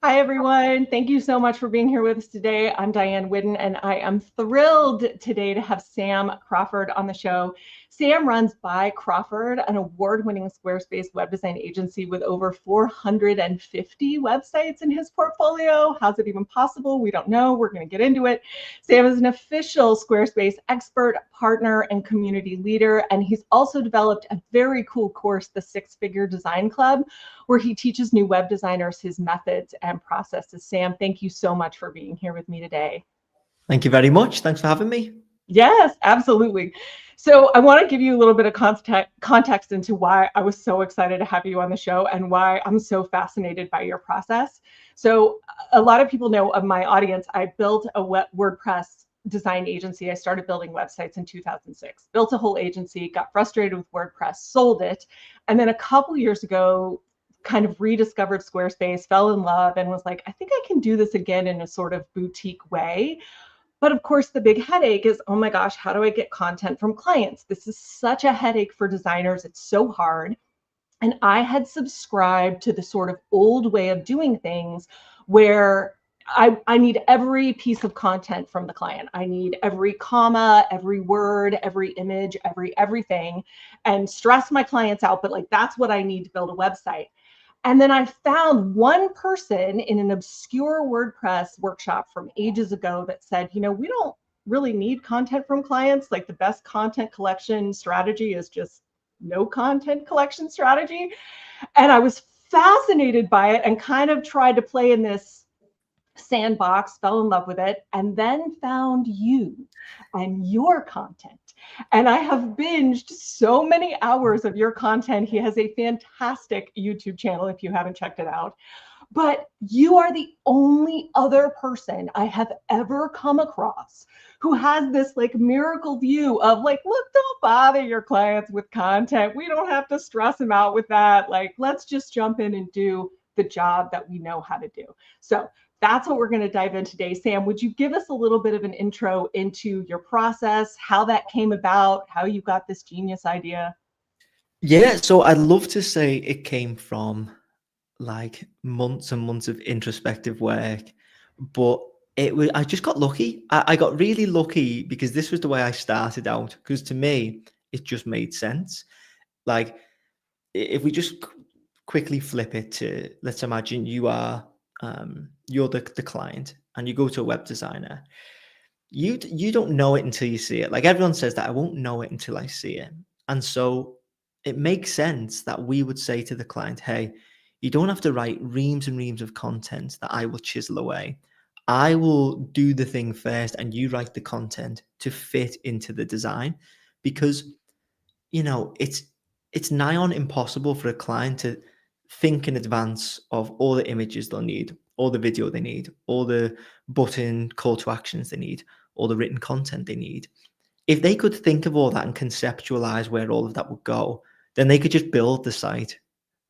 Hi, everyone. Thank you so much for being here with us today. I'm Diane Whidden, and I am thrilled today to have Sam Crawford on the show. Sam runs By Crawford, an award-winning Squarespace web design agency with over 450 websites in his portfolio. How's it even possible? We don't know. We're going to get into it. Sam is an official Squarespace expert, partner, and community leader, and he's also developed a very cool course, the Six Figure Design Club, where he teaches new web designers his methods and processes. Sam, thank you so much for being here with me today. Thank you very much. Thanks for having me. Yes, absolutely. So I want to give you a little bit of context into why I was so excited to have you on the show and why I'm so fascinated by your process. So a lot of people know of my audience, I built a WordPress design agency. I started building websites in 2006, built a whole agency, got frustrated with WordPress, sold it. And then a couple years ago, kind of rediscovered Squarespace, fell in love, and was like, I think I can do this again in a sort of boutique way. But of course, the big headache is, oh my gosh, how do I get content from clients? This is such a headache for designers. It's so hard. And I had subscribed to the sort of old way of doing things where I need every piece of content from the client. I need every comma, every word, every image, everything, and stress my clients out. But like, that's what I need to build a website. And then I found one person in an obscure WordPress workshop from ages ago that said, we don't really need content from clients. Like, the best content collection strategy is just no content collection strategy. And I was fascinated by it and kind of tried to play in this sandbox, fell in love with it, and then found you and your content. And I have binged so many hours of your content. He has a fantastic YouTube channel if you haven't checked it out. But you are the only other person I have ever come across who has this like miracle view of like, look, don't bother your clients with content. We don't have to stress them out with that. Like, let's just jump in and do the job that we know how to do. So that's what we're going to dive in today. Sam, would you give us a little bit of an intro into your process, how that came about, how you got this genius idea? Yeah, so I'd love to say it came from like months and months of introspective work, but I just got lucky. I got really lucky because this was the way I started out. Because to me, it just made sense. Like if we just quickly flip it to, let's imagine you're the client and you go to a web designer. You don't know it until you see it. Like everyone says that I won't know it until I see it. And so it makes sense that we would say to the client, hey, you don't have to write reams and reams of content that I will chisel away. I will do the thing first and you write the content to fit into the design because it's nigh on impossible for a client to think in advance of all the images they'll need, all the video they need, all the button call to actions they need, all the written content they need. If they could think of all that and conceptualize where all of that would go, then they could just build the site.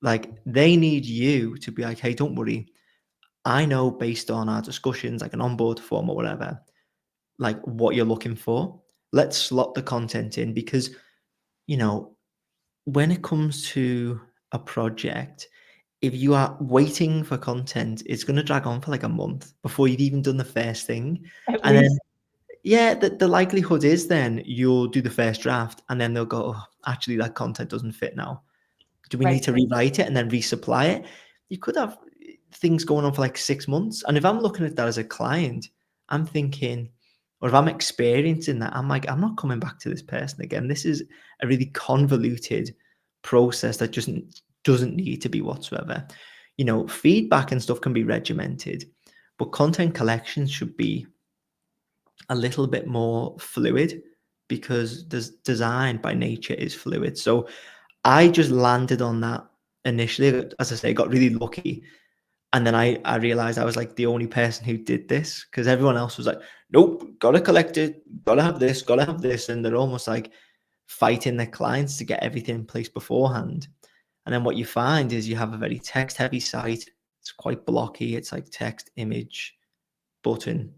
Like they need you to be like, hey, don't worry. I know based on our discussions, like an onboard form or whatever, like what you're looking for. Let's slot the content in because, you know, when it comes to a project, if you are waiting for content, it's going to drag on for like a month before you've even done the first thing. At And then least. yeah, the likelihood is then you'll do the first draft and then they'll go, oh, actually, that content doesn't fit now. Do we need Right. to rewrite it and then resupply it? You could have things going on for like 6 months. And if I'm looking at that as a client, I'm thinking, or if I'm experiencing that, I'm like, I'm not coming back to this person again. This is a really convoluted process that just doesn't need to be whatsoever. You know, feedback and stuff can be regimented, but content collections should be a little bit more fluid because design by nature is fluid. So I just landed on that initially. As I say, got really lucky. And then I realized I was like the only person who did this because everyone else was like, nope, gotta collect it, gotta have this, gotta have this. And they're almost like fighting their clients to get everything in place beforehand. And then what you find is you have a very text heavy site. It's quite blocky. It's like text, image, button,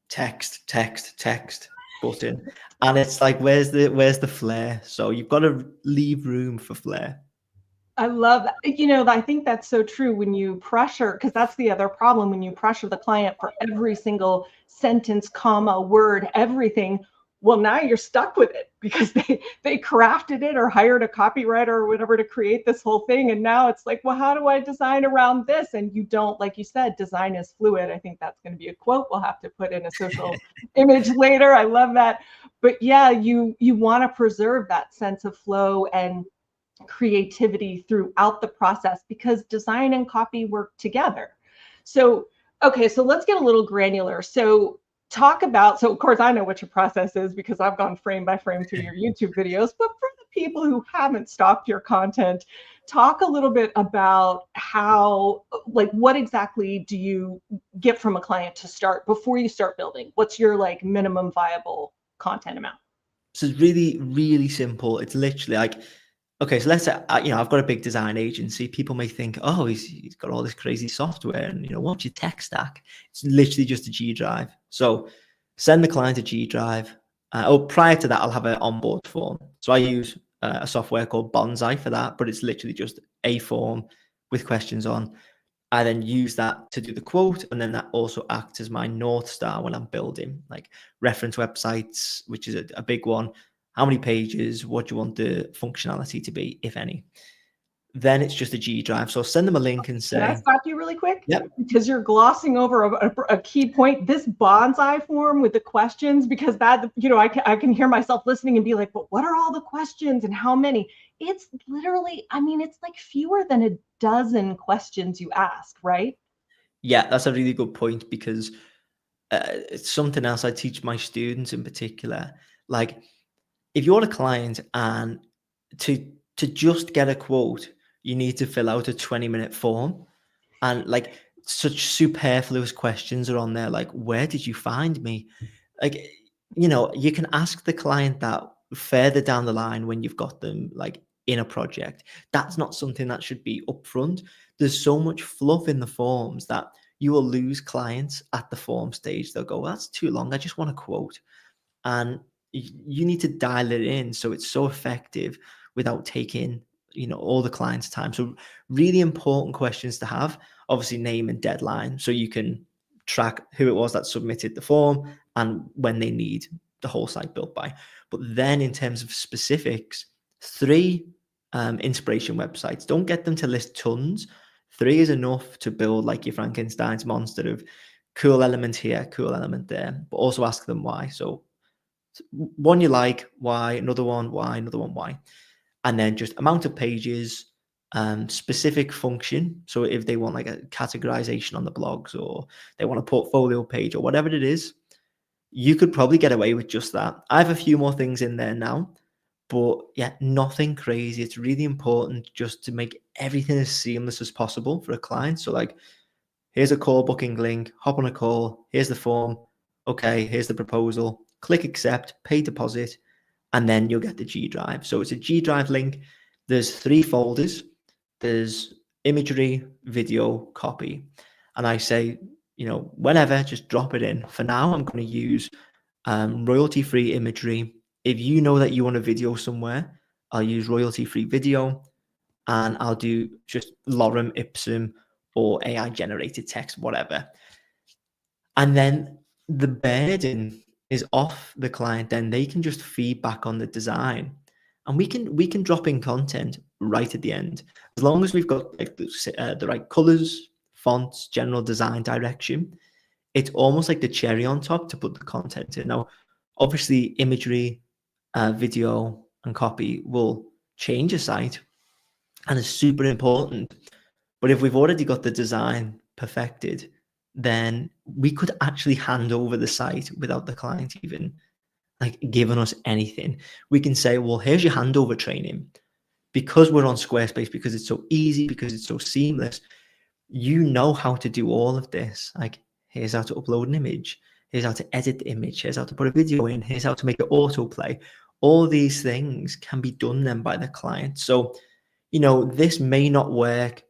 text, button. And it's like, where's the flair? So you've got to leave room for flair. I love that. You know, I think that's so true when you pressure, because that's the other problem when you pressure the client for every single sentence, comma, word, everything. Well, now you're stuck with it because they crafted it or hired a copywriter or whatever to create this whole thing. And now it's like, well, how do I design around this? And you don't, like you said, design is fluid. I think that's going to be a quote we'll have to put in a social image later. I love that. But yeah, you want to preserve that sense of flow and creativity throughout the process because design and copy work together. So, okay, so let's get a little granular. So of course I know what your process is because I've gone frame by frame through your YouTube videos, but for the people who haven't stalked your content, talk a little bit about how, like, what exactly do you get from a client to start before you start building? What's your like minimum viable content amount? So it's really, really simple. It's literally like, okay, so let's say, I've got a big design agency. People may think, oh, he's got all this crazy software and, what's your tech stack? It's literally just a G Drive. So send the client a G Drive. Prior to that, I'll have an onboard form. So I use a software called Bonsai for that, but it's literally just a form with questions on. I then use that to do the quote, and then that also acts as my North Star when I'm building, like reference websites, which is a big one. How many pages? What do you want the functionality to be, if any? Then it's just a G Drive. So I'll send them a link and say, Can I stop you really quick? Yep. Because you're glossing over a key point. This Bonsai form with the questions, because that, I can hear myself listening and be like, but what are all the questions and how many? It's literally, it's like fewer than a dozen questions you ask, right? Yeah, that's a really good point because it's something else I teach my students in particular. Like, if you're a client and to just get a quote, you need to fill out a 20-minute form, and like such superfluous questions are on there, like, where did you find me? Like, you can ask the client that further down the line when you've got them like in a project. That's not something that should be upfront. There's so much fluff in the forms that you will lose clients at the form stage. They'll go, well, that's too long, I just want a quote. And you need to dial it in so it's so effective without taking all the client's time. So really important questions to have. Obviously, name and deadline, so you can track who it was that submitted the form and when they need the whole site built by. But then in terms of specifics, 3 inspiration websites. Don't get them to list tons. 3 is enough to build like your Frankenstein's monster of cool element here, cool element there, but also ask them why. So one you like, why, another one, why, another one, why. And then just amount of pages, specific function. So if they want like a categorization on the blogs, or they want a portfolio page, or whatever it is, you could probably get away with just that. I have a few more things in there now, but yeah, nothing crazy. It's really important just to make everything as seamless as possible for a client. So like, here's a call booking link, hop on a call, here's the form. Okay, here's the proposal. Click accept, pay deposit, and then you'll get the G Drive. So it's a G Drive link. There's 3 folders. There's imagery, video, copy. And I say, whenever, just drop it in. For now, I'm going to use royalty-free imagery. If you know that you want a video somewhere, I'll use royalty-free video, and I'll do just lorem ipsum or AI generated text, whatever. And then the burden is off the client. Then they can just feedback on the design, and we can drop in content right at the end, as long as we've got like the right colors, fonts, general design direction. It's almost like the cherry on top to put the content in. Now, obviously, imagery, video, and copy will change a site, and it's super important. But if we've already got the design perfected, then we could actually hand over the site without the client even like giving us anything. We can say, well, here's your handover training. Because we're on Squarespace, because it's so easy, because it's so seamless, you know how to do all of this. Like, here's how to upload an image, here's how to edit the image, here's how to put a video in, here's how to make it autoplay. All these things can be done then by the client. So, this may not work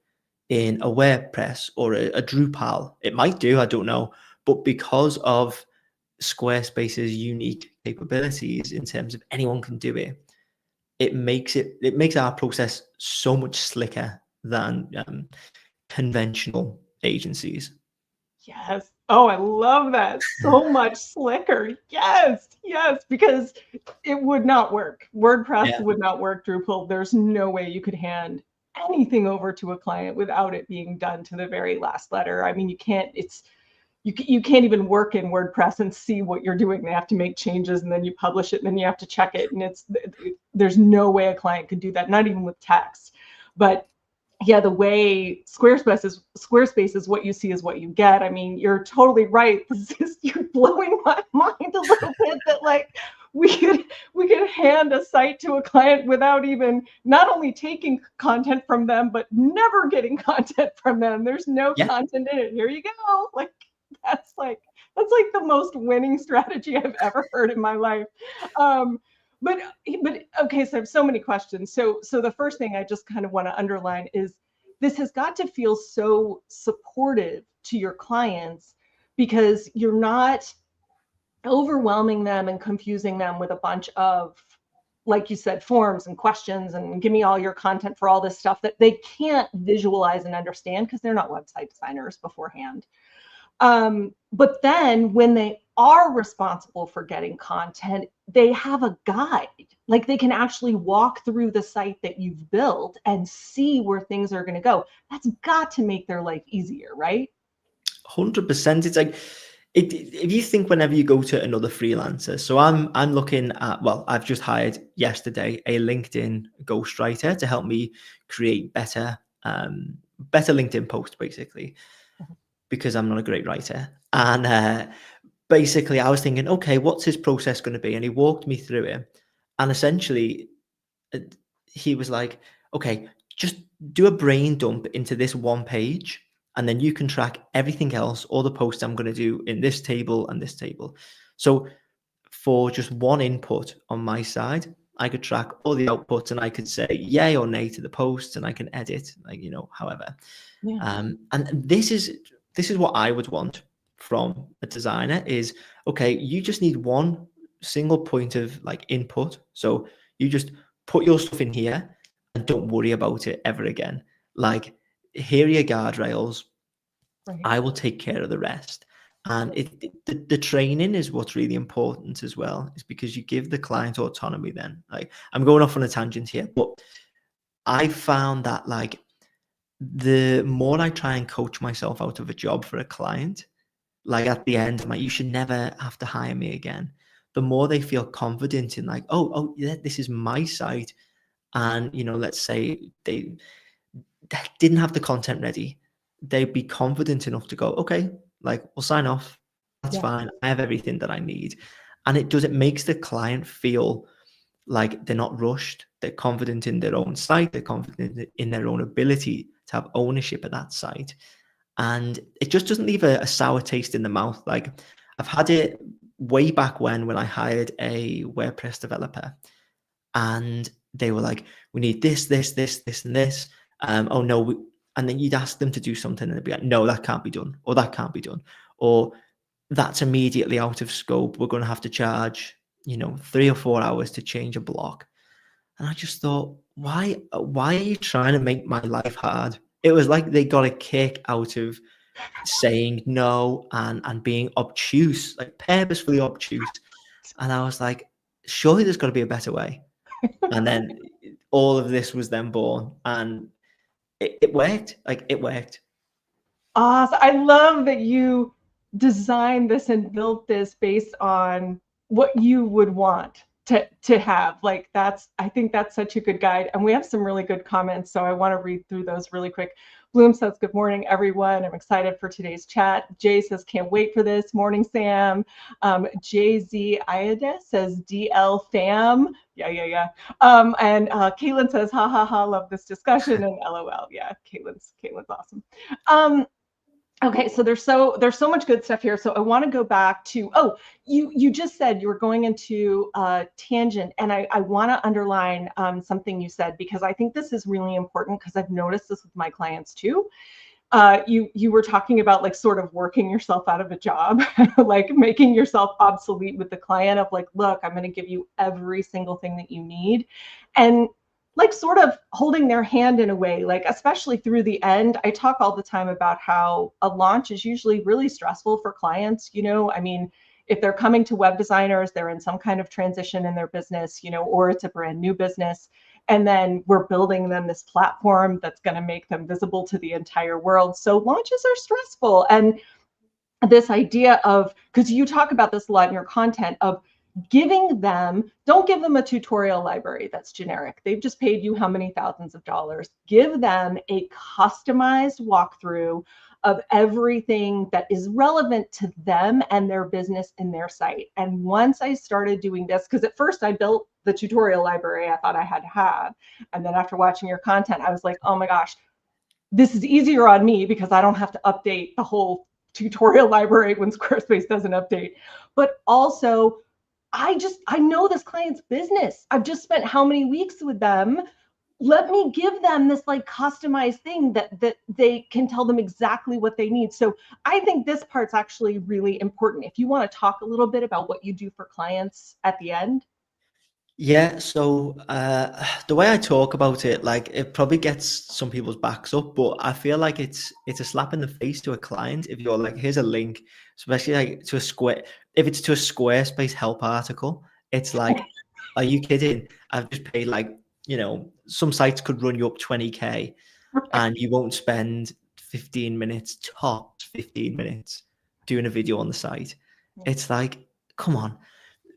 in a WordPress or a Drupal. It might do, I don't know. But because of Squarespace's unique capabilities in terms of anyone can do it, it makes our process so much slicker than conventional agencies. Yes. Oh, I love that. So much slicker. Yes. Yes. Because it would not work. WordPress Yeah. would not work, Drupal. There's no way you could hand anything over to a client without it being done to the very last letter. I mean, you can't, you can't even work in WordPress and see what you're doing. They have to make changes and then you publish it and then you have to check it. And there's no way a client could do that, not even with text. But yeah, the way Squarespace is what you see is what you get. I mean, you're totally right. You're blowing my mind a little bit that like we could hand a site to a client without even not only taking content from them, but never getting content from them. There's no Yeah. content in it. Here you go. Like that's like the most winning strategy I've ever heard in my life. But okay, so I have so many questions. So the first thing I just kind of want to underline is this has got to feel so supportive to your clients because you're not overwhelming them and confusing them with a bunch of, like you said, forms and questions and give me all your content for all this stuff that they can't visualize and understand because they're not website designers beforehand. But then when they are responsible for getting content, they have a guide. Like they can actually walk through the site that you've built and see where things are going to go. That's got to make their life easier, right? 100%. It's like if you think whenever you go to another freelancer, so I'm looking at, well, I've just hired yesterday a LinkedIn ghostwriter to help me create better LinkedIn posts, basically, because I'm not a great writer. And basically I was thinking, okay, what's his process going to be? And he walked me through it. And essentially he was like, okay, just do a brain dump into this one page. And then you can track everything else, all the posts I'm going to do in this table and this table. So for just one input on my side, I could track all the outputs and I could say yay or nay to the posts and I can edit, like, however. Yeah. And this is what I would want from a designer is, okay, you just need one single point of like input. So you just put your stuff in here and don't worry about it ever again. Like, here are your guardrails. Right. I will take care of the rest. And the training is what's really important as well, is because you give the client autonomy then. Like, I'm going off on a tangent here, but I found that like the more I try and coach myself out of a job for a client, like at the end, I'm like, you should never have to hire me again. The more they feel confident in like, oh, yeah, this is my site. And, let's say they didn't have the content ready. They'd be confident enough to go, okay, like we'll sign off. That's fine. I have everything that I need. And it makes the client feel like they're not rushed. They're confident in their own site. They're confident in their own ability to have ownership of that site. And it just doesn't leave a sour taste in the mouth. Like, I've had it way back when I hired a WordPress developer and they were like, we need this, this, this, this, and this. Oh no. And then you'd ask them to do something and they'd be like, no, that can't be done. Or that can't be done. Or that's immediately out of scope. We're going to have to charge, 3 or 4 hours to change a block. And I just thought, why are you trying to make my life hard? It was like they got a kick out of saying no and being obtuse, like purposefully obtuse. And I was like, surely there's got to be a better way. And then all of this was then born, and it worked. Like, it worked. Awesome. I love that you designed this and built this based on what you would want to have. Like, I think that's such a good guide. And we have some really good comments, so I want to read through those really quick. Bloom says, good morning, everyone. I'm excited for today's chat. Jay says, can't wait for this. Morning, Sam. JZ Iada says, DL fam. Yeah. And Caitlin says, ha, ha, ha, love this discussion. And LOL. Yeah, Caitlin's awesome. Okay, so there's so much good stuff here. So I want to go back to, you just said you were going into a tangent, and I want to underline something you said, because I think this is really important, because I've noticed this with my clients too. you were talking about like sort of working yourself out of a job, like making yourself obsolete with the client of like, look, I'm going to give you every single thing that you need. And like sort of holding their hand in a way, like especially through the end. I talk all the time about how a launch is usually really stressful for clients. I mean, if they're coming to web designers, they're in some kind of transition in their business, or it's a brand new business. And then we're building them this platform that's going to make them visible to the entire world. So launches are stressful. And this idea of, because you talk about this a lot in your content, of giving them, don't give them a tutorial library that's generic. They've just paid you how many thousands of dollars. Give them a customized walkthrough of everything that is relevant to them and their business and their site. And once I started doing this, because at first I built the tutorial library I thought I had to have. And then after watching your content, I was like, oh my gosh, this is easier on me because I don't have to update the whole tutorial library when Squarespace doesn't update. But also, I know this client's business. I've just spent how many weeks with them. Let me give them this like customized thing that they can tell them exactly what they need. So I think this part's actually really important. If you want to talk a little bit about what you do for clients at the end. Yeah, so the way I talk about it, like it probably gets some people's backs up, but I feel like it's a slap in the face to a client if you're like, here's a link, especially like to a if it's to a Squarespace help article, it's like, are you kidding? I've just paid like, some sites could run you up 20K and you won't spend 15 minutes, tops 15 minutes doing a video on the site. It's like, come on.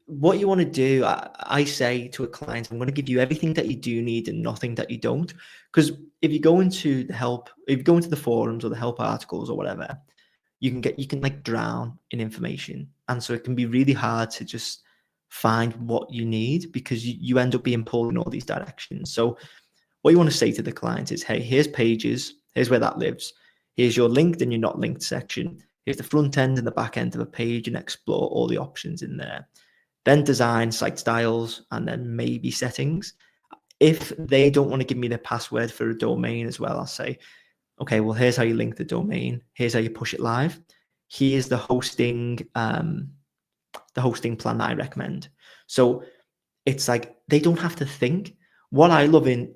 What you want to do, I say to a client, I'm going to give you everything that you do need and nothing that you don't. Because if you go into the forums or the help articles or whatever, you can like drown in information. And so it can be really hard to just find what you need because you end up being pulled in all these directions. So what you want to say to the client is, hey, here's pages, here's where that lives. Here's your linked and your not linked section. Here's the front end and the back end of a page, and explore all the options in there. Then design, site styles, and then maybe settings. If they don't want to give me their password for a domain as well, I'll say, okay, well, here's how you link the domain. Here's how you push it live. Here's the hosting plan that I recommend. So it's like they don't have to think. What I love in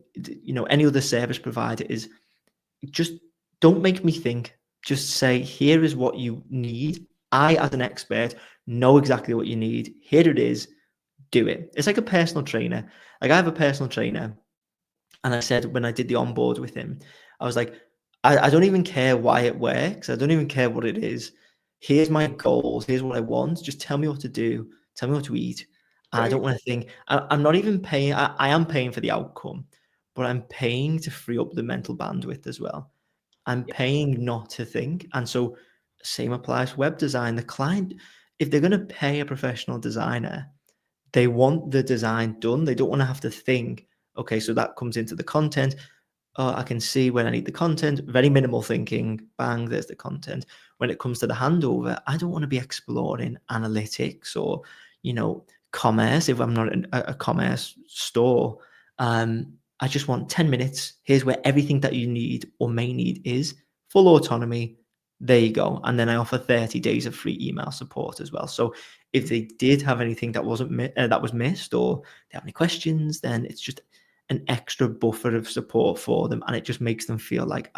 any other service provider is just don't make me think. Just say, here is what you need. I, as an expert, know exactly what you need. Here it is. Do it. It's like a personal trainer. Like I have a personal trainer, and I said when I did the onboard with him, I was like, I don't even care why it works. I don't even care what it is. Here's my goals. Here's what I want. Just tell me what to do. Tell me what to eat. And I don't want to think. I'm not even paying. I am paying for the outcome, but I'm paying to free up the mental bandwidth as well. I'm paying not to think. And so same applies to web design. The client, if they're going to pay a professional designer, they want the design done. They don't want to have to think, okay, so that comes into the content. Oh, I can see when I need the content. Very minimal thinking. Bang, there's the content. When it comes to the handover, I don't want to be exploring analytics or, commerce if I'm not a commerce store. I just want 10 minutes. Here's where everything that you need or may need is. Full autonomy. There you go. And then I offer 30 days of free email support as well. So if they did have anything that was missed or they have any questions, then it's just an extra buffer of support for them. And it just makes them feel like,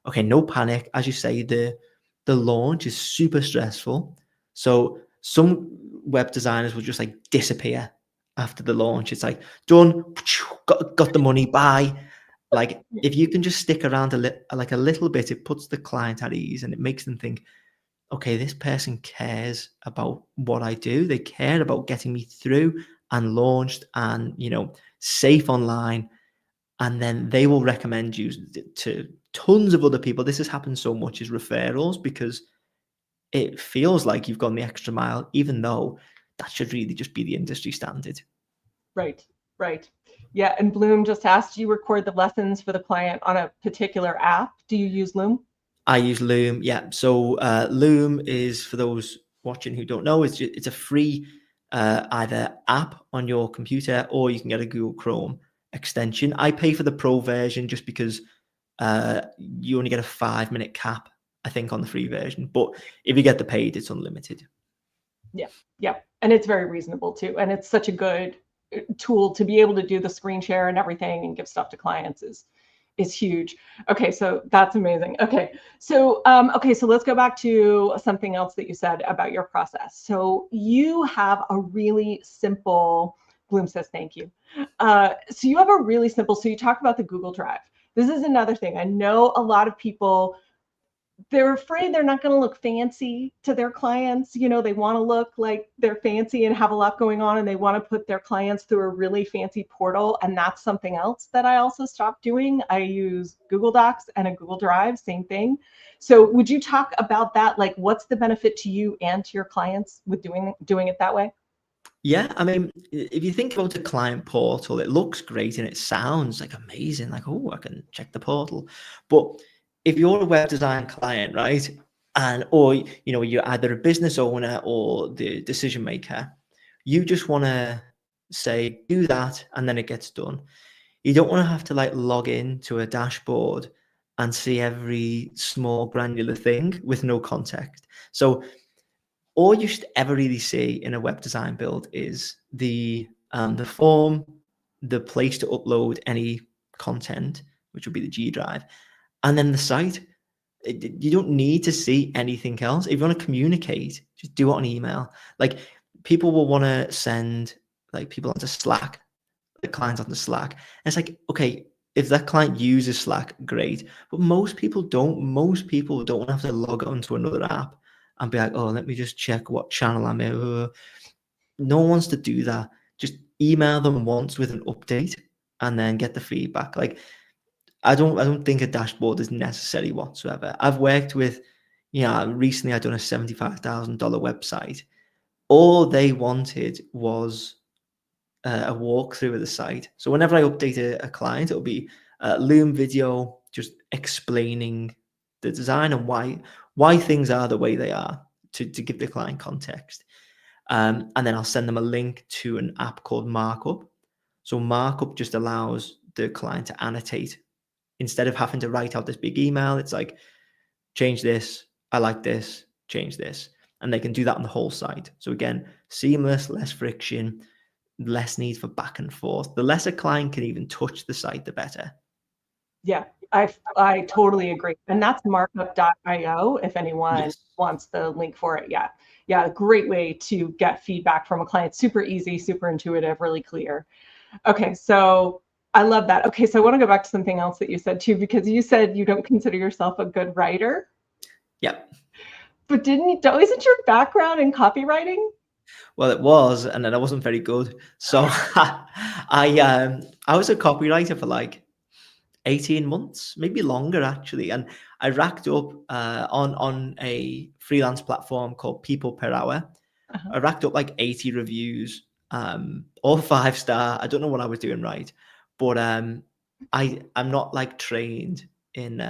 okay, no panic. As you say, the launch is super stressful. So some web designers will just like disappear after the launch. It's like, done, got the money, bye. Like if you can just stick around a little bit, it puts the client at ease and it makes them think, okay, this person cares about what I do. They care about getting me through and launched and, safe online. And then they will recommend you to tons of other people. This has happened so much as referrals because it feels like you've gone the extra mile, even though that should really just be the industry standard. Right. Yeah. And Bloom just asked, do you record the lessons for the client on a particular app? Do you use Loom? I use Loom. Yeah. So Loom is, for those watching who don't know, it's a free either app on your computer or you can get a Google Chrome extension. I pay for the pro version just because you only get a 5-minute cap, I think, on the free version. But if you get the paid, it's unlimited. Yeah, and it's very reasonable too, and it's such a good tool to be able to do the screen share and everything and give stuff to clients is huge. Okay, so that's amazing. Okay, so let's go back to something else that you said about your process. So you have a really simple, Bloom says thank you. So you have a really simple, so you talk about the Google Drive. This is another thing. I know a lot of people, they're afraid they're not going to look fancy to their clients. You know, they want to look like they're fancy and have a lot going on, and they want to put their clients through a really fancy portal. And that's something else that I also stopped doing. I use Google Docs and a Google Drive, same thing. So would you talk about that? Like, what's the benefit to you and to your clients with doing it that way? Yeah, I mean, if you think about the client portal, it looks great and it sounds like amazing. Like, oh, I can check the portal. But if you're a web design client, right, or you're either a business owner or the decision maker, you just want to say do that and then it gets done. You don't want to have to like log in to a dashboard and see every small granular thing with no context. So all you should ever really see in a web design build is the form, the place to upload any content, which would be the G Drive, and then the site. You don't need to see anything else. If you want to communicate, just do it on email. Like, people will want to send like people onto Slack, the clients onto Slack. And it's like, okay, if that client uses Slack, great. But most people don't. Most people don't have to log on to another app and be like, oh, let me just check what channel I'm in. No one wants to do that. Just email them once with an update and then get the feedback. Like, I don't think a dashboard is necessary whatsoever. I've worked with, recently I've done a $75,000 website. All they wanted was a walkthrough of the site. So whenever I update a client, it'll be a Loom video just explaining the design and why things are the way they are, to give the client context. And then I'll send them a link to an app called Markup. So Markup just allows the client to annotate. Instead of having to write out this big email, it's like, change this, I like this, change this. And they can do that on the whole site. So again, seamless, less friction, less need for back and forth. The less a client can even touch the site, the better. Yeah, I totally agree. And that's markup.io if anyone wants the link for it. Yeah, great way to get feedback from a client. Super easy, super intuitive, really clear. Okay, so I love that. Okay, so I want to go back to something else that you said too, because you said you don't consider yourself a good writer. Yeah. But isn't your background in copywriting? Well, it was, and then I wasn't very good. So I was a copywriter for like 18 months, maybe longer actually. And I racked up on a freelance platform called People Per Hour. I racked up like 80 reviews, all 5-star. I don't know what I was doing right, but I'm not like trained in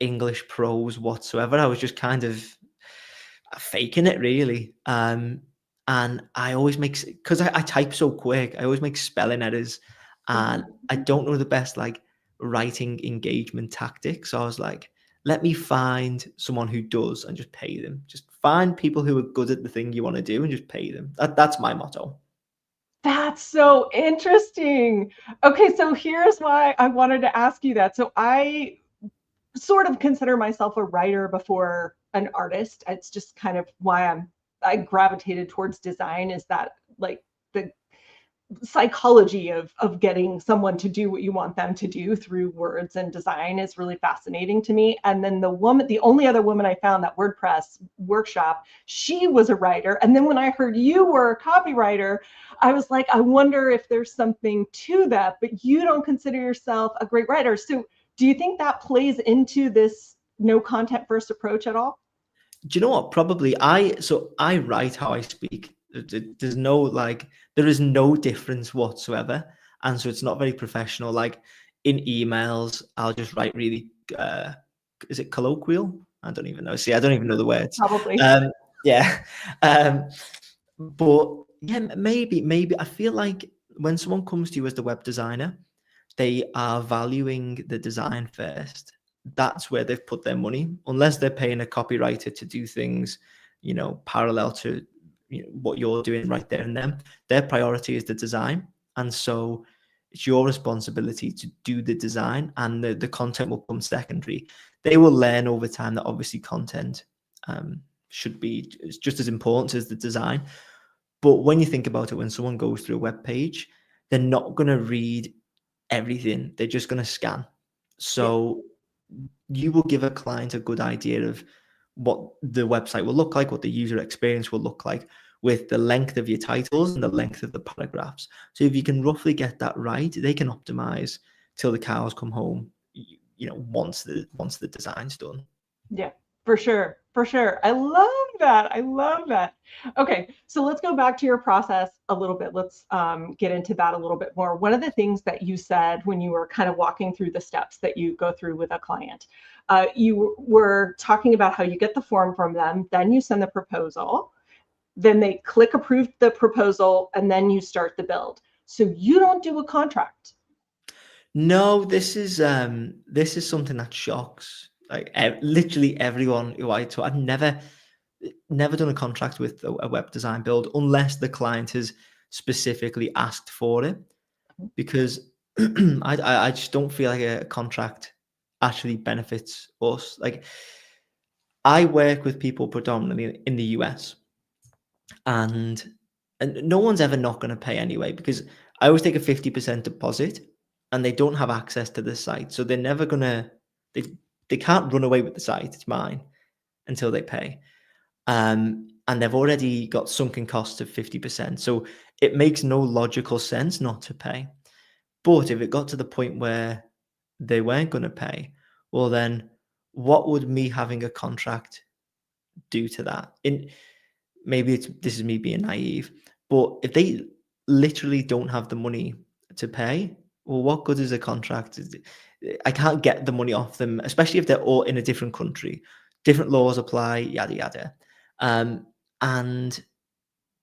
English prose whatsoever. I was just kind of faking it really. And I always because I type so quick, I always make spelling errors, and I don't know the best like writing engagement tactics. So I was like, let me find someone who does and just pay them. Just find people who are good at the thing you want to do and just pay them. That's my motto. That's so interesting. Okay, so here's why I wanted to ask you that. So I sort of consider myself a writer before an artist. It's just kind of why I gravitated towards design, is that like the psychology of getting someone to do what you want them to do through words and design is really fascinating to me. And then the only other woman I found that WordPress workshop, she was a writer. And then when I heard you were a copywriter, I was like, I wonder if there's something to that, but you don't consider yourself a great writer. So do you think that plays into this no content first approach at all? Do you know what? Probably. I write how I speak. There is no difference whatsoever. And so it's not very professional. Like in emails, I'll just write really, is it colloquial? I don't even know. See, I don't even know the words. Probably. Yeah. But yeah, maybe I feel like when someone comes to you as the web designer, they are valuing the design first. That's where they've put their money, unless they're paying a copywriter to do things, parallel to what you're doing right there and then. Their priority is the design. And so it's your responsibility to do the design, and the content will come secondary. They will learn over time that obviously content should be just as important as the design. But when you think about it, when someone goes through a web page, they're not going to read everything. They're just going to scan. So you will give a client a good idea of what the website will look like, what the user experience will look like, with the length of your titles and the length of the paragraphs. So if you can roughly get that right, they can optimize till the cows come home, once the design's done. Yeah, for sure. For sure. I love that. I love that. Okay, so let's go back to your process a little bit. Let's get into that a little bit more. One of the things that you said when you were kind of walking through the steps that you go through with a client, you were talking about how you get the form from them, then you send the proposal, then they click approve the proposal, and then you start the build. So you don't do a contract. No, this is something that shocks literally everyone who I talk. I've never done a contract with a web design build unless the client has specifically asked for it, because I just don't feel like a contract actually benefits us. Like, I work with people predominantly in the US, and no one's ever not going to pay anyway, because I always take a 50% deposit, and they don't have access to the site, so they're never gonna they can't run away with the site. It's mine until they pay. And they've already got sunken costs of 50%. So it makes no logical sense not to pay. But if it got to the point where they weren't going to pay, well, then what would me having a contract do to that? Maybe this is me being naive, but if they literally don't have the money to pay, well, what good is a contract? I can't get the money off them, especially if they're all in a different country. Different laws apply, yada yada. And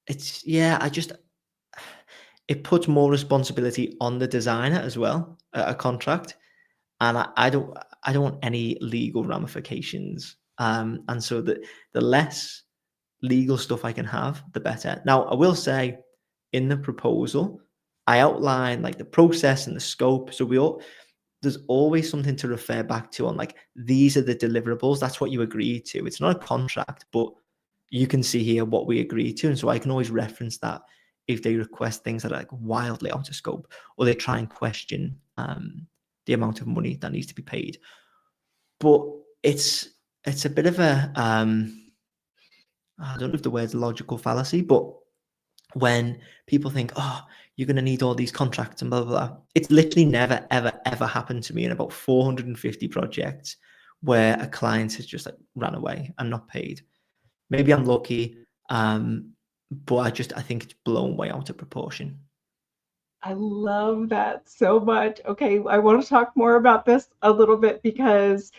it's it puts more responsibility on the designer as well, a contract. And I don't want any legal ramifications. And so the less legal stuff I can have, the better. Now, I will say, in the proposal, I outline like the process and the scope. So there's always something to refer back to on, like, these are the deliverables. That's what you agreed to. It's not a contract, but you can see here what we agreed to. And so I can always reference that if they request things that are like wildly out of scope, or they try and question the amount of money that needs to be paid. But it's a bit of a, I don't know if the word's logical fallacy, but when people think, oh, you're going to need all these contracts and blah, blah, blah. It's literally never, ever, ever happened to me in about 450 projects where a client has just like ran away and not paid. Maybe I'm lucky, but I think it's blown way out of proportion. I love that so much. Okay, I want to talk more about this a little bit, because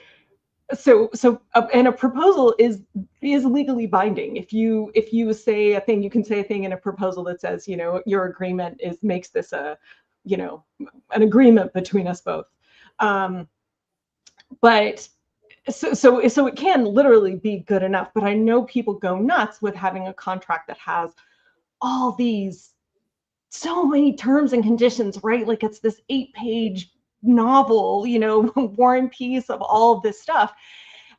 and a proposal is legally binding. If you say a thing, you can say a thing in a proposal that says, your agreement makes this an agreement between us both. But so it can literally be good enough. But I know people go nuts with having a contract that has all these, so many terms and conditions, right? Like, it's this 8-page novel, war and peace of all of this stuff.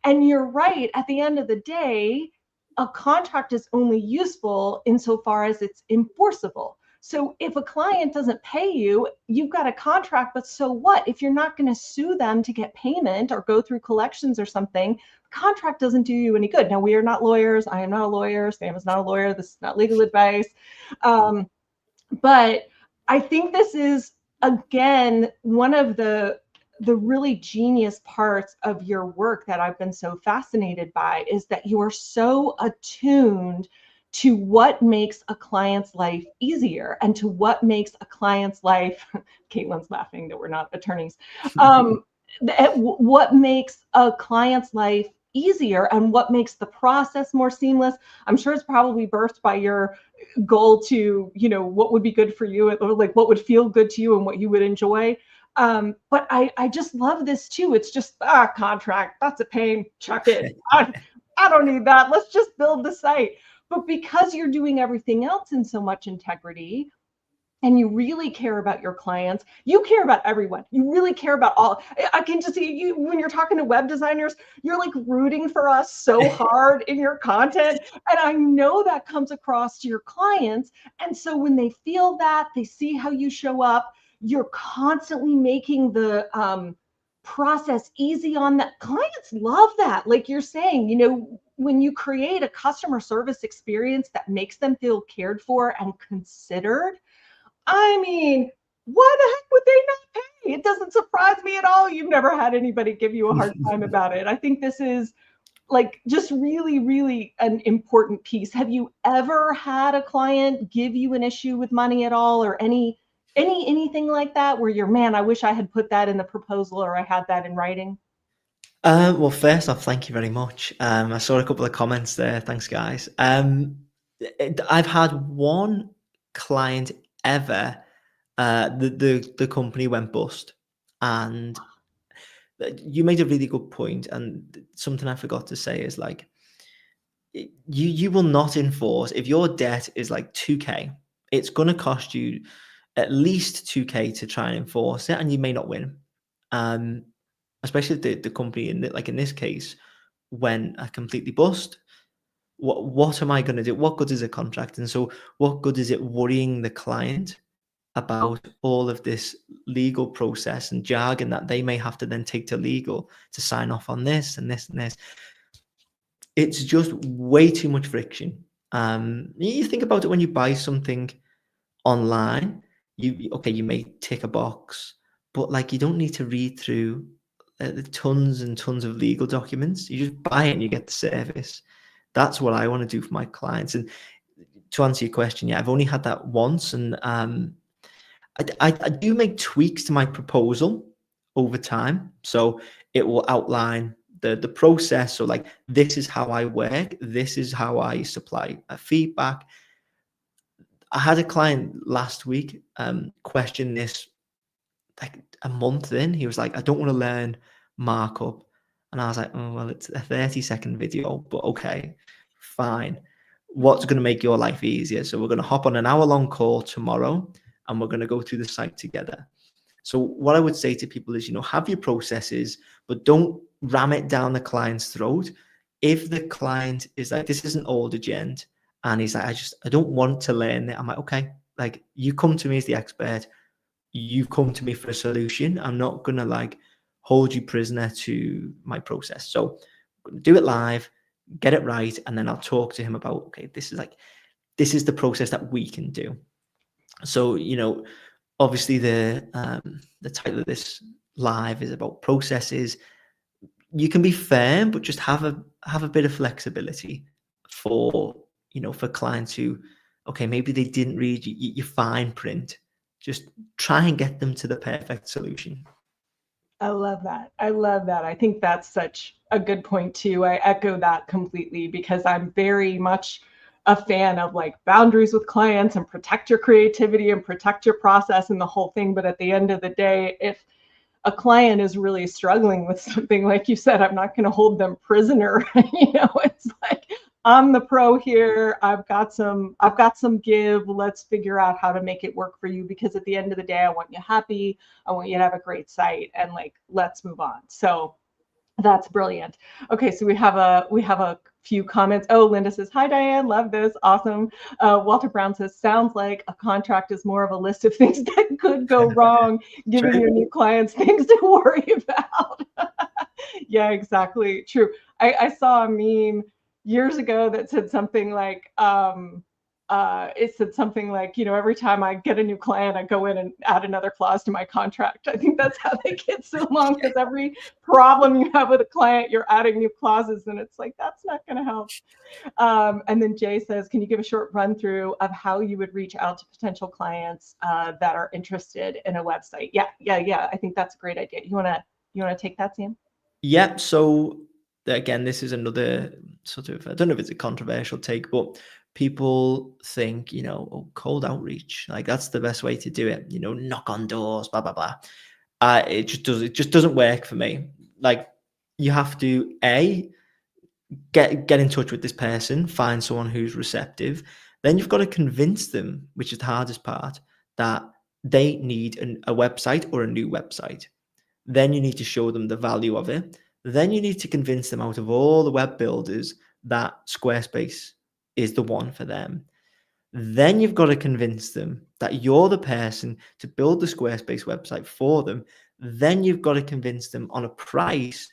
And you're right, at the end of the day, a contract is only useful insofar as it's enforceable. So if a client doesn't pay you, you've got a contract, but so what? If you're not going to sue them to get payment or go through collections or something, the contract doesn't do you any good. Now, we are not lawyers. I am not a lawyer. Sam is not a lawyer. This is not legal advice. But I think this is, again, one of the really genius parts of your work that I've been so fascinated by, is that you are so attuned to what makes a client's life easier and to what makes a client's life, Caitlin's laughing that we're not attorneys, what makes a client's life easier and what makes the process more seamless. I'm sure it's probably birthed by your goal to, what would be good for you, or like what would feel good to you and what you would enjoy. But I just love this too. It's just contract. That's a pain. Chuck it. I don't need that. Let's just build the site. But because you're doing everything else in so much integrity, and you really care about your clients, you care about everyone. You really care about all. I can just see you when you're talking to web designers, you're like rooting for us so hard in your content. And I know that comes across to your clients. And so when they feel that, they see how you show up, you're constantly making the process easy on that. Clients love that. Like you're saying, when you create a customer service experience that makes them feel cared for and considered, I mean, why the heck would they not pay? It doesn't surprise me at all. You've never had anybody give you a hard time about it. I think this is like just really, really an important piece. Have you ever had a client give you an issue with money at all, or anything like that where you're, man, I wish I had put that in the proposal or I had that in writing? Well, first off, thank you very much. I saw a couple of comments there. Thanks, guys. I've had one client ever. The company went bust, and you made a really good point. And something I forgot to say is like, you will not enforce if your debt is like 2K. It's going to cost you at least 2K to try and enforce it, and you may not win. Especially if the company in this case went completely bust. What am I going to do? What good is a contract? And so what good is it worrying the client about all of this legal process and jargon that they may have to then take to legal to sign off on this and this and this? It's just way too much friction. You think about it when you buy something online, you may tick a box, but like you don't need to read through the tons and tons of legal documents. You just buy it and you get the service. That's what I want to do for my clients. And to answer your question, yeah, I've only had that once, and I do make tweaks to my proposal over time. So it will outline the process. So like, this is how I work. This is how I supply feedback. I had a client last week question this like a month in. He was like, I don't want to learn markup. And I was like, oh, well, it's a 30-second video, but okay, fine. What's going to make your life easier? So we're going to hop on an hour-long call tomorrow, and we're going to go through the site together. So what I would say to people is, have your processes, but don't ram it down the client's throat. If the client is like, this is an older gent, and he's like, I don't want to learn it. I'm like, okay, like you come to me as the expert. You come to me for a solution. I'm not going to like hold you prisoner to my process. So I'm going to do it live, get it right. And then I'll talk to him about, okay, this is the process that we can do. So, obviously the title of this live is about processes. You can be firm, but just have a bit of flexibility for clients who, okay, maybe they didn't read your fine print. Just try and get them to the perfect solution. I love that. I think that's such a good point too. I echo that completely, because I'm very much a fan of like boundaries with clients and protect your creativity and protect your process and the whole thing. But at the end of the day, if a client is really struggling with something, like you said, I'm not going to hold them prisoner. It's like, I'm the pro here. I've got some give. Let's figure out how to make it work for you, because at the end of the day, I want you happy. I want you to have a great site, and like, let's move on. So that's brilliant. Okay, so we have a few comments. Oh, Linda says, hi, Diane, love this, awesome. Walter Brown says, sounds like a contract is more of a list of things that could go wrong, giving your new clients things to worry about. Yeah, exactly, true. I saw a meme years ago that said something like, every time I get a new client, I go in and add another clause to my contract. I think that's how they get so long, because every problem you have with a client, you're adding new clauses, and it's like, that's not going to help. And then Jay says, can you give a short run through of how you would reach out to potential clients that are interested in a website? Yeah. I think that's a great idea. You want to take that, Sam? Yeah. So again, this is another sort of, I don't know if it's a controversial take, but people think, cold outreach, like that's the best way to do it, knock on doors, blah, blah, blah. It just doesn't work for me. Like, you have to get in touch with this person, find someone who's receptive. Then you've got to convince them, which is the hardest part, that they need a website or a new website. Then you need to show them the value of it. Then you need to convince them out of all the web builders that Squarespace is the one for them. Then you've got to convince them that you're the person to build the Squarespace website for them. Then you've got to convince them on a price,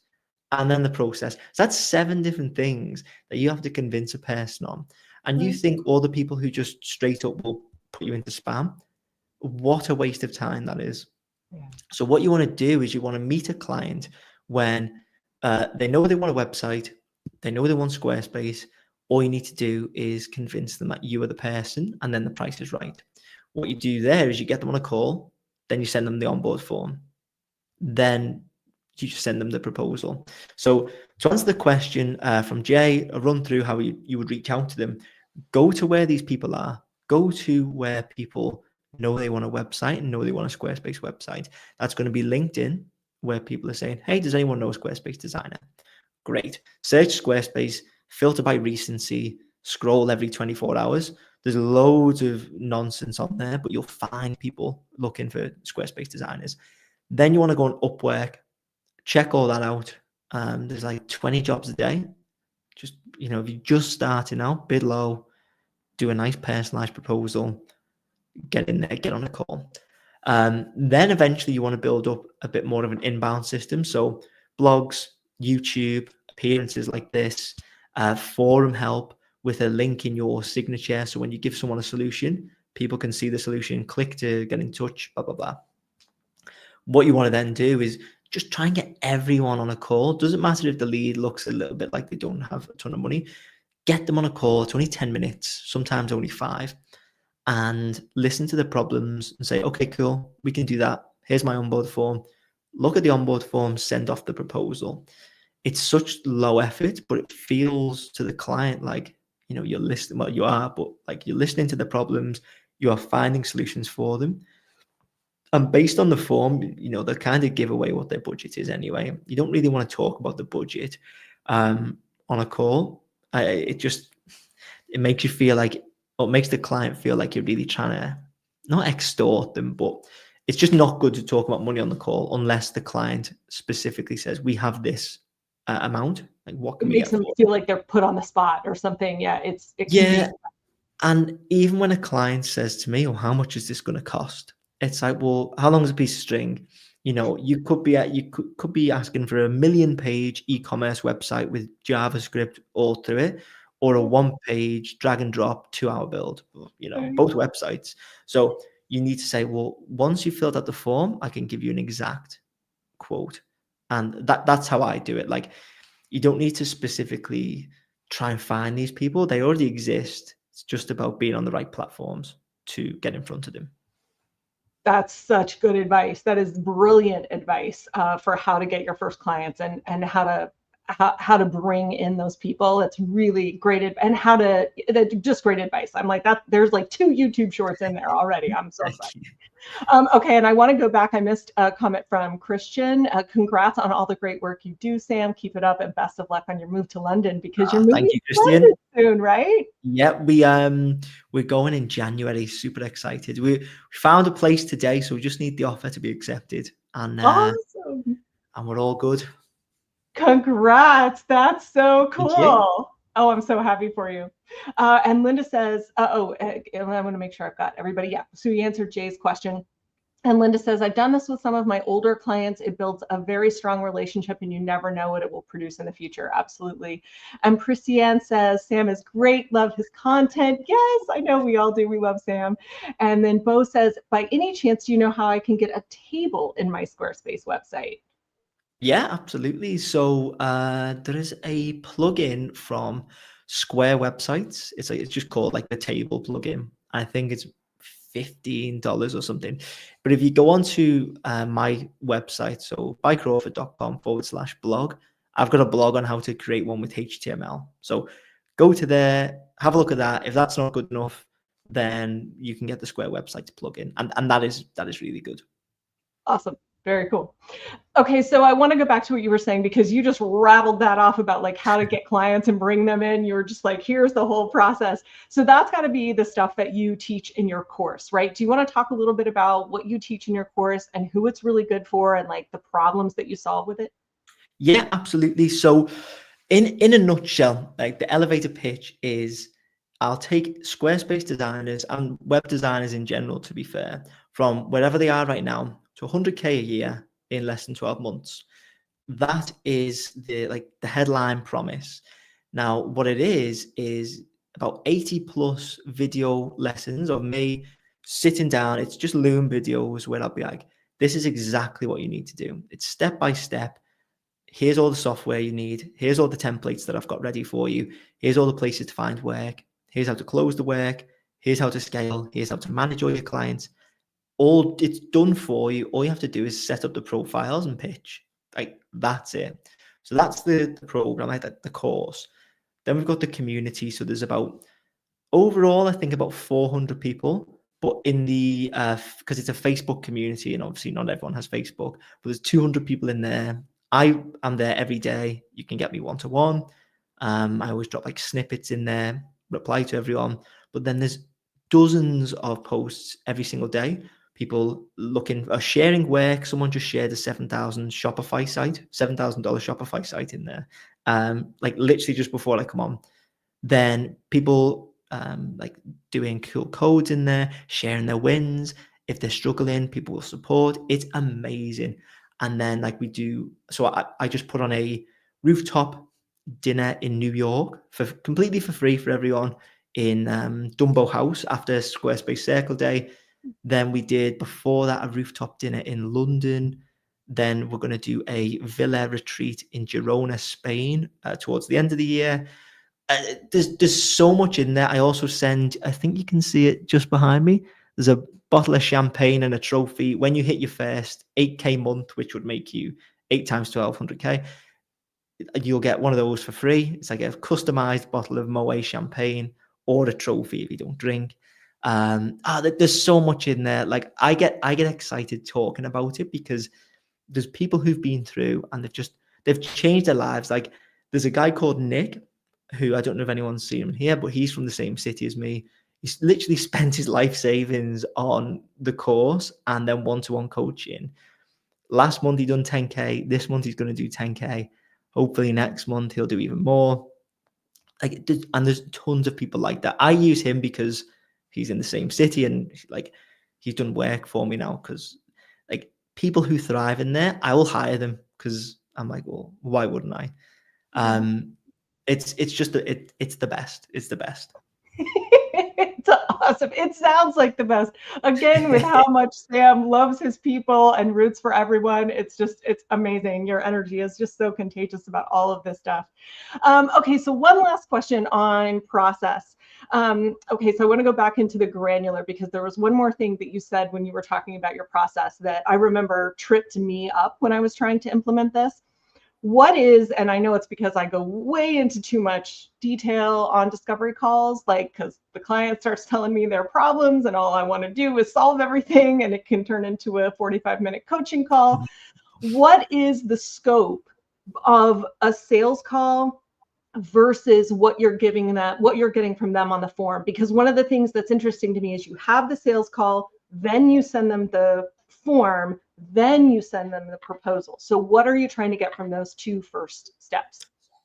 and then the process. So that's 7 different things that you have to convince a person on. And you think all the people who just straight up will put you into spam, what a waste of time that is. Yeah. So what you want to do is you want to meet a client when they know they want a website, they know they want Squarespace. All you need to do is convince them that you are the person, and then the price is right. What you do there is you get them on a call, then you send them the onboard form, then you just send them the proposal. So to answer the question from Jay, a run through how you would reach out to them. Go to where these people are. Go to where people know they want a website and know they want a Squarespace website. That's going to be LinkedIn, where people are saying, hey, does anyone know a Squarespace designer? Great. Search Squarespace, filter by recency, scroll every 24 hours. There's loads of nonsense on there, but you'll find people looking for Squarespace designers. Then you want to go on Upwork, check all that out. There's like 20 jobs a day. Just, if you're just starting out, bid low, do a nice personalized proposal, get in there, get on a call. Then eventually you want to build up a bit more of an inbound system. So blogs, YouTube, appearances like this, forum help with a link in your signature. So when you give someone a solution, people can see the solution, click to get in touch, blah, blah, blah. What you want to then do is just try and get everyone on a call. Doesn't matter if the lead looks a little bit like they don't have a ton of money. Get them on a call. It's only 10 minutes, sometimes only 5. And listen to the problems and say, okay, cool, we can do that. Here's my onboard form. Look at the onboard form, send off the proposal. It's such low effort, but it feels to the client like, you're listening. Well, you are, but like you're listening to the problems, you are finding solutions for them. And based on the form, they kind of give away what their budget is anyway. You don't really want to talk about the budget on a call. It makes you feel like, or it makes the client feel like you're really trying to not extort them, but it's just not good to talk about money on the call unless the client specifically says, we have this amount. Like, what can we get? It makes them feel like they're put on the spot or something. Yeah, yeah. And even when a client says to me, how much is this going to cost? It's like, well, how long is a piece of string? You could be asking for a 1,000,000-page e-commerce website with JavaScript all through it, or a 1-page drag and drop 2-hour build. Both websites. So you need to say, well, once you filled out the form, I can give you an exact quote, and that's how I do it. Like, you don't need to specifically try and find these people; they already exist. It's just about being on the right platforms to get in front of them. That's such good advice. That is brilliant advice for how to get your first clients and how to bring in those people. It's really great. And just great advice. I'm like that. There's like 2 YouTube shorts in there already. I'm so excited. Okay. And I want to go back. I missed a comment from Christian. Congrats on all the great work you do, Sam. Keep it up, and best of luck on your move to London, because you're moving to London soon, right? Yeah, we're going in January. Super excited. We found a place today, so we just need the offer to be accepted, and awesome. And we're all good. Congrats. That's so cool. Oh, I'm so happy for you. And Linda says, I want to make sure I've got everybody. Yeah. So you answered Jay's question. And Linda says, I've done this with some of my older clients. It builds a very strong relationship, and you never know what it will produce in the future. Absolutely. And Christiane says, Sam is great. Love his content. Yes, I know we all do. We love Sam. And then Bo says, by any chance, do you know how I can get a table in my Squarespace website? Yeah, absolutely. So there is a plugin from Square Websites. It's just called like the table plugin. I think it's $15 or something. But if you go onto my website, so bycrawford.com/blog, I've got a blog on how to create one with HTML. So go to there, have a look at that. If that's not good enough, then you can get the Square Websites plugin, and that is really good. Awesome. Very cool. Okay, so I want to go back to what you were saying, because you just rattled that off about like how to get clients and bring them in. You're just like, here's the whole process. So that's got to be the stuff that you teach in your course, right? Do you want to talk a little bit about what you teach in your course and who it's really good for and like the problems that you solve with it? Yeah, absolutely. So in a nutshell, like the elevator pitch is, I'll take Squarespace designers and web designers in general, to be fair, from wherever they are right now to 100K a year in less than 12 months. That is the headline promise. Now, what it is about 80 plus video lessons of me sitting down. It's just Loom videos where I'll be like, this is exactly what you need to do. It's step by step. Here's all the software you need. Here's all the templates that I've got ready for you. Here's all the places to find work. Here's how to close the work. Here's how to scale. Here's how to manage all your clients. All it's done for you. All you have to do is set up the profiles and pitch. Like, that's it. So that's the program, like the course. Then we've got the community. So there's about, overall, I think about 400 people. But in the, because it's a Facebook community, and obviously not everyone has Facebook, but there's 200 people in there. I am there every day. You can get me one-to-one. I always drop like snippets in there, reply to everyone. But then there's dozens of posts every single day. People looking or sharing work. Someone just shared a $7,000 Shopify site in there. Like literally just before I come on. Then people like doing cool codes in there, sharing their wins. If they're struggling, people will support. It's amazing. And then like we do, so I just put on a rooftop dinner in New York for completely for free for everyone in Dumbo House after Squarespace Circle Day. Then we did before that a rooftop dinner in London. Then we're going to do a villa retreat in Girona, Spain towards the end of the year. There's so much in there. I also send, I think you can see it just behind me. There's a bottle of champagne and a trophy when you hit your first 8K month, which would make you 8 times 12, 100K. You'll get one of those for free. It's like a customized bottle of Moet champagne or a trophy if you don't drink. There's so much in there. Like I get excited talking about it because there's people who've been through and they've changed their lives. Like there's a guy called Nick, who I don't know if anyone's seen him here, but he's from the same city as me. He's literally spent his life savings on the course and then one-to-one coaching. Last month he done 10K. This month he's going to do 10K. Hopefully next month he'll do even more. And there's tons of people like that. I use him because he's in the same city and like he's done work for me now. Because like people who thrive in there, I will hire them because I'm like, well, why wouldn't I? It's just it's the best. It's the best. It's awesome. It sounds like the best. Again, with how much Sam loves his people and roots for everyone, it's amazing. Your energy is just so contagious about all of this stuff. Okay, so one last question on process. Okay, so I want to go back into the granular because there was one more thing that you said when you were talking about your process that I remember tripped me up when I was trying to implement this. What is, and I know it's because I go way into too much detail on discovery calls, like because the client starts telling me their problems and all I want to do is solve everything and it can turn into a 45-minute coaching call. What is the scope of a sales call versus what you're getting from them on the form? Because one of the things that's interesting to me is you have the sales call, then you send them the form, then you send them the proposal. So what are you trying to get from those two first steps?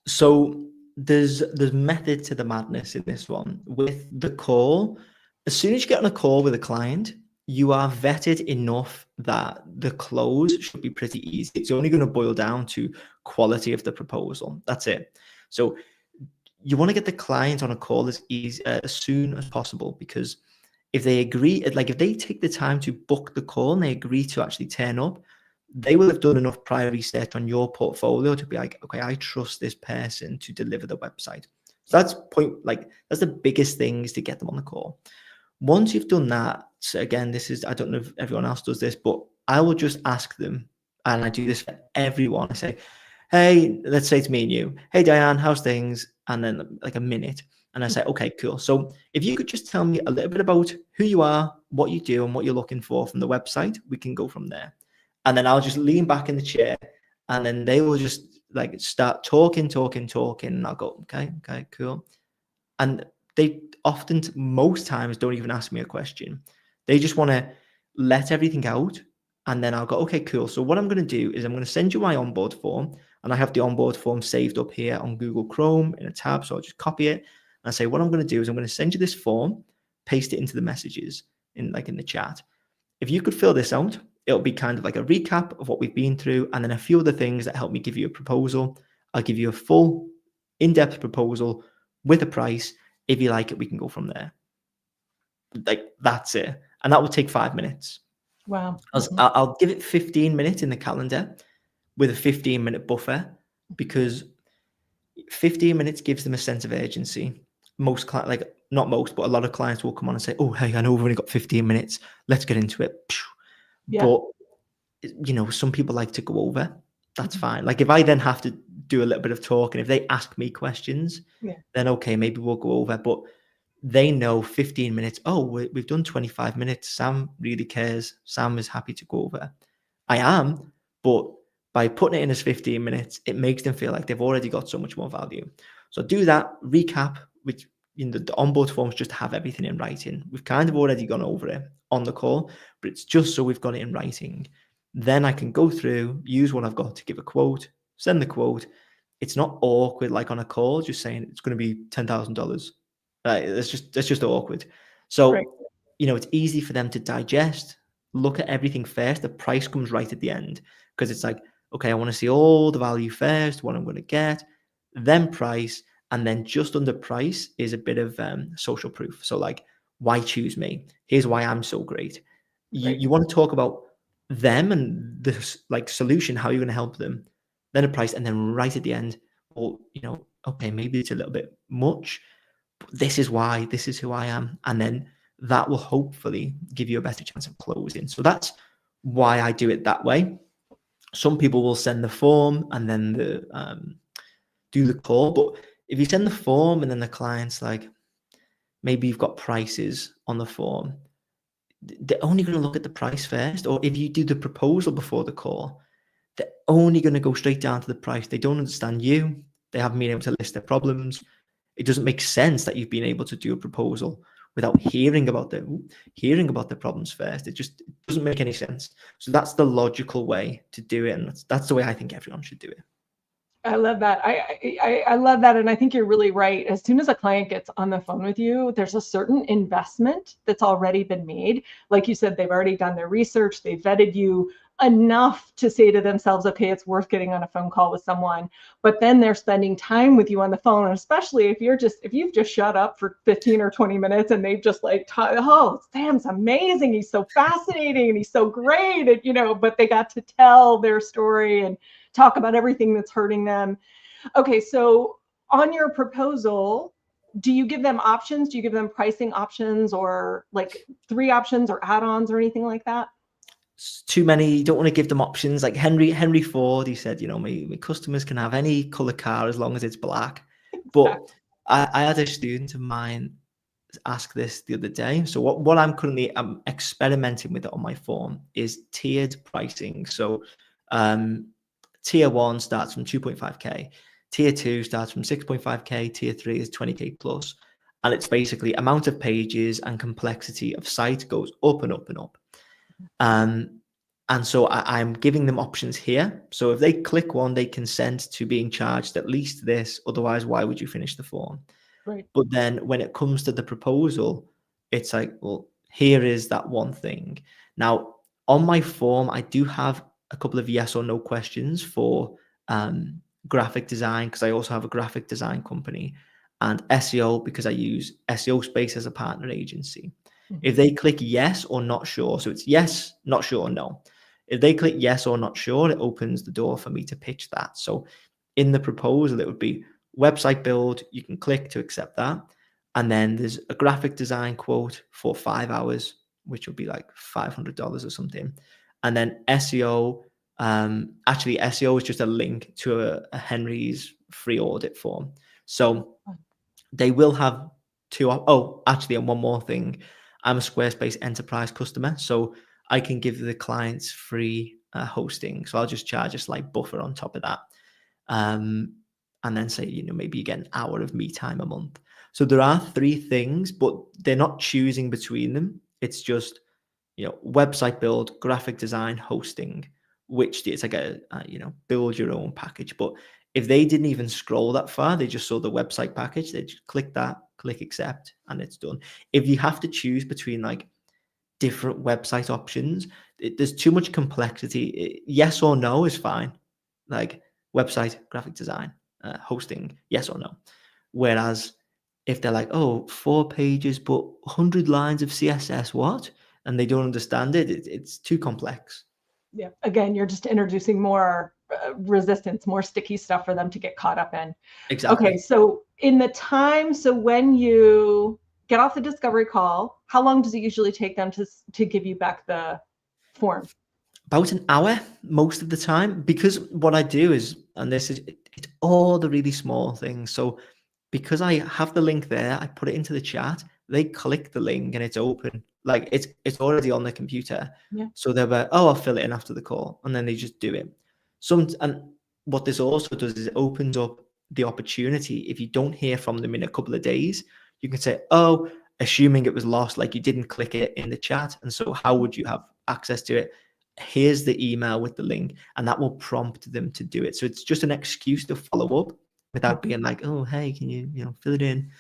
So there's method to the madness in this one. With the call, as soon as you get on a call with a client, you are vetted enough that the close should be pretty easy. It's only going to boil down to quality of the proposal. That's it. So you want to get the client on a call as soon as possible, because if they agree, like if they take the time to book the call and they agree to actually turn up, they will have done enough prior research on your portfolio to be like, okay, I trust this person to deliver the website. So that's the biggest thing, is to get them on the call. Once you've done that, so again, I don't know if everyone else does this, but I will just ask them, and I do this for everyone. I say, hey, let's say it's me and you. Hey, Diane, how's things? And then like a minute. And I say, okay, cool. So if you could just tell me a little bit about who you are, what you do, and what you're looking for from the website, we can go from there. And then I'll just lean back in the chair, and then they will just like start talking. And I'll go, okay, cool. And they often, most times, don't even ask me a question. They just want to let everything out. And then I'll go, okay, cool. So what I'm going to do is I'm going to send you my onboard form. And I have the onboard form saved up here on Google Chrome in a tab. So I'll just copy it. And I say, what I'm going to do is I'm going to send you this form, paste it into the messages in the chat. If you could fill this out, it'll be kind of like a recap of what we've been through, and then a few other things that help me give you a proposal. I'll give you a full in-depth proposal with a price. If you like it, we can go from there. Like, that's it. And that will take 5 minutes. Wow. I'll give it 15 minutes in the calendar with a 15-minute buffer, because 15 minutes gives them a sense of urgency. Most clients, like not most, but a lot of clients will come on and say, oh, hey, I know we've only got 15 minutes. Let's get into it. Yeah. But, some people like to go over. That's fine. Like, if I then have to do a little bit of talk, and if they ask me questions, then okay, maybe we'll go over. But they know 15 minutes. Oh, we've done 25 minutes. Sam really cares. Sam is happy to go over. I am, but by putting it in as 15 minutes, it makes them feel like they've already got so much more value. So do that recap, which the onboard forms just have everything in writing. We've kind of already gone over it on the call, but it's just so we've got it in writing. Then I can go through, use what I've got to give a quote, send the quote. It's not awkward like on a call, just saying it's going to be $10,000. That's just awkward. So, it's easy for them to digest, look at everything first. The price comes right at the end, because it's like, okay, I want to see all the value first, what I'm going to get, then price. And then just under price is a bit of social proof. So like, why choose me? Here's why I'm so great. You want to talk about them and the like solution, how you're going to help them, then a price, and then right at the end, well, okay, maybe it's a little bit much, but this is why, this is who I am. And then that will hopefully give you a better chance of closing. So that's why I do it that way. Some people will send the form and then do the call, but if you send the form and then the client's like, maybe you've got prices on the form, they're only going to look at the price first. Or if you do the proposal before the call, they're only going to go straight down to the price. They don't understand you. They haven't been able to list their problems. It doesn't make sense that you've been able to do a proposal without hearing about the problems first. It just doesn't make any sense. So that's the logical way to do it, and that's the way I think everyone should do it. I love that. I love that. And I think you're really right. As soon as a client gets on the phone with you, there's a certain investment that's already been made. Like you said, they've already done their research. They've vetted you enough to say to themselves, okay, it's worth getting on a phone call with someone. But then they're spending time with you on the phone. And especially if you've just shut up for 15 or 20 minutes and they've just like, oh, Sam's amazing. He's so fascinating and he's so great. And, but they got to tell their story and talk about everything that's hurting them. Okay, so on your proposal, do you give them options? Do you give them pricing options, or like 3 options or add-ons or anything like that? It's too many. You don't want to give them options. Like Henry Ford, he said, my customers can have any color car as long as it's black. But I had a student of mine ask this the other day. So what I'm experimenting with it on my form is tiered pricing. So Tier 1 starts from 2.5K. Tier 2 starts from 6.5K. Tier 3 is 20K plus. And it's basically amount of pages and complexity of site goes up and up and up. And so I'm giving them options here. So if they click one, they consent to being charged at least this. Otherwise, why would you finish the form? Right. But then when it comes to the proposal, it's like, well, here is that one thing. Now, on my form, I do have a couple of yes or no questions for graphic design, because I also have a graphic design company, and SEO, because I use SEO Space as a partner agency. If they click yes or not sure, so it's yes, not sure, no. If they click yes or not sure, it opens the door for me to pitch that. So in the proposal, it would be website build. You can click to accept that. And then there's a graphic design quote for 5 hours, which would be like $500 or something. And then SEO, actually SEO is just a link to a Henry's free audit form. So they will have and one more thing. I'm a Squarespace enterprise customer, so I can give the clients free hosting. So I'll just charge a slight buffer on top of that. And then say, you know, maybe you get an hour of me time a month. So there are 3 things, but they're not choosing between them. It's just, you know, website build, graphic design, hosting, which it's like a you know, build your own package. But if they didn't even scroll that far, they just saw the website package, they just click that, click accept, and it's done. If you have to choose between like different website options, there's too much complexity. Yes or no is fine. Like website, graphic design, hosting, yes or no. Whereas if they're like, oh, 4 pages, but 100 lines of CSS, what? And they don't understand it, it's too complex. Yeah. Again, you're just introducing more resistance, more sticky stuff for them to get caught up in. Exactly. Okay. So in the time, so when you get off the discovery call, how long does it usually take them to give you back the form? About an hour most of the time, because what I do is, and this is, it's all the really small things. So because I have the link there, I put it into the chat, they click the link and it's open. Like it's already on the computer. Yeah. So they're like, oh, I'll fill it in after the call. And then they just do it. And what this also does is it opens up the opportunity. If you don't hear from them in a couple of days, you can say, oh, assuming it was lost, like you didn't click it in the chat. And so how would you have access to it? Here's the email with the link, and that will prompt them to do it. So it's just an excuse to follow up without being like, oh, hey, can you, you know, fill it in?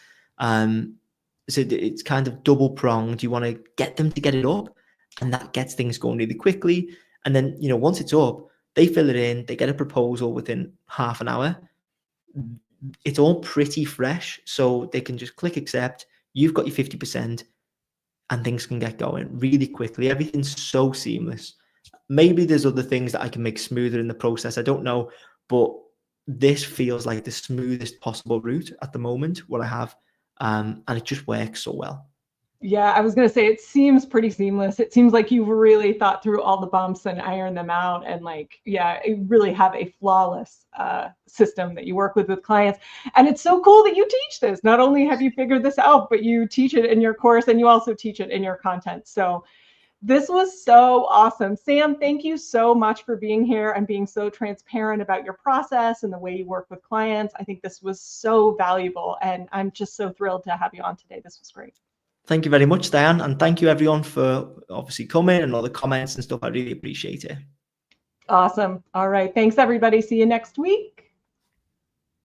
So it's kind of double pronged. You want to get them to get it up, and that gets things going really quickly. And then, you know, once it's up, they fill it in, they get a proposal within half an hour. It's all pretty fresh, so they can just click accept. You've got your 50%, and things can get going really quickly. Everything's so seamless. Maybe there's other things that I can make smoother in the process. I don't know, but this feels like the smoothest possible route at the moment, what I have. And it just works so well. Yeah, I was going to say it seems pretty seamless. It seems like you've really thought through all the bumps and ironed them out. And like, yeah, you really have a flawless system that you work with clients. And it's so cool that you teach this. Not only have you figured this out, but you teach it in your course and you also teach it in your content. So this was so awesome. Sam, thank you so much for being here and being so transparent about your process and the way you work with clients. I think this was so valuable, and I'm just so thrilled to have you on today. This was great. Thank you very much, Diane. And thank you everyone for obviously coming and all the comments and stuff. I really appreciate it. Awesome. All right. Thanks, everybody. See you next week.